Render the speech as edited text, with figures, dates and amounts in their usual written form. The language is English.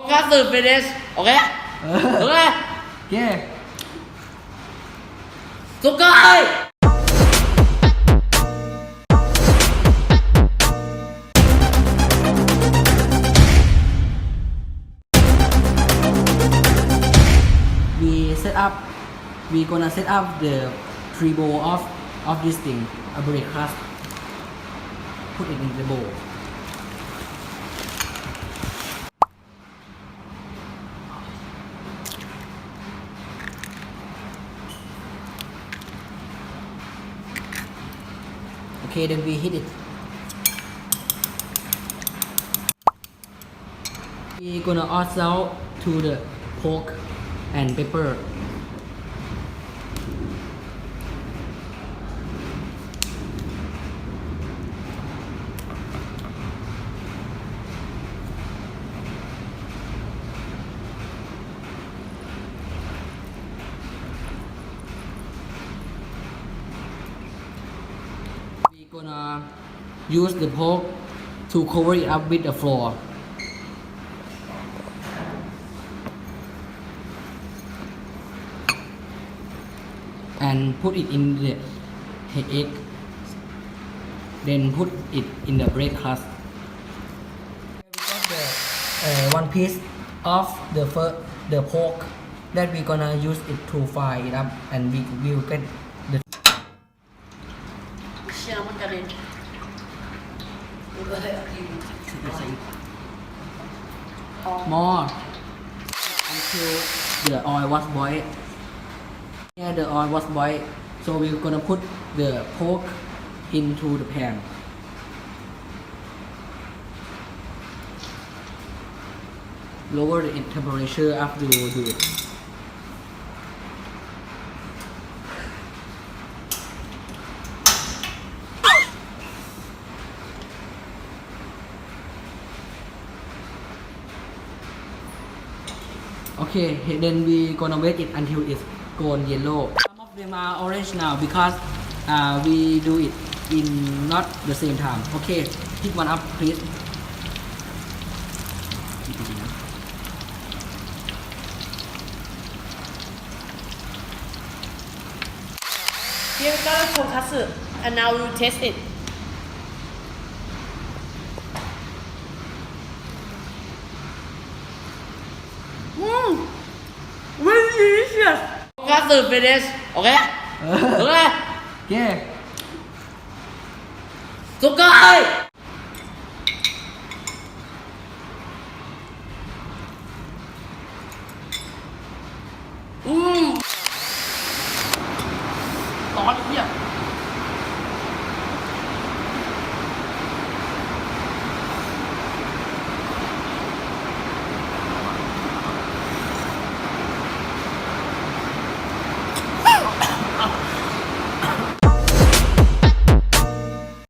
Focus finish. Okay? Okay? โอเค Sukai! we gonna set up the three bowl of this thing, a bread crust. Put it in the bowl. Okay, then we heat it. We gonna add salt to the pork and pepper. We gonna use the pork to cover it up with the flour. And put it in the egg. Then put it in the bread crust. We got the one piece of the pork that we gonna use it to fry it up, and we will get the more until the oil was boiled. Yeah, the oil was boiled, so we're gonna put the pork into the pan. Lower the temperature after you do it. Okay, then we gonna wait it until it's gone yellow. Some of them are orange now because we do it in not the same time. Okay, pick one up, please. Here we got a tonkatsu, and now we will taste it. Very delicious. Tonkatsu finish. Okay? Okay? Okay. Sukai!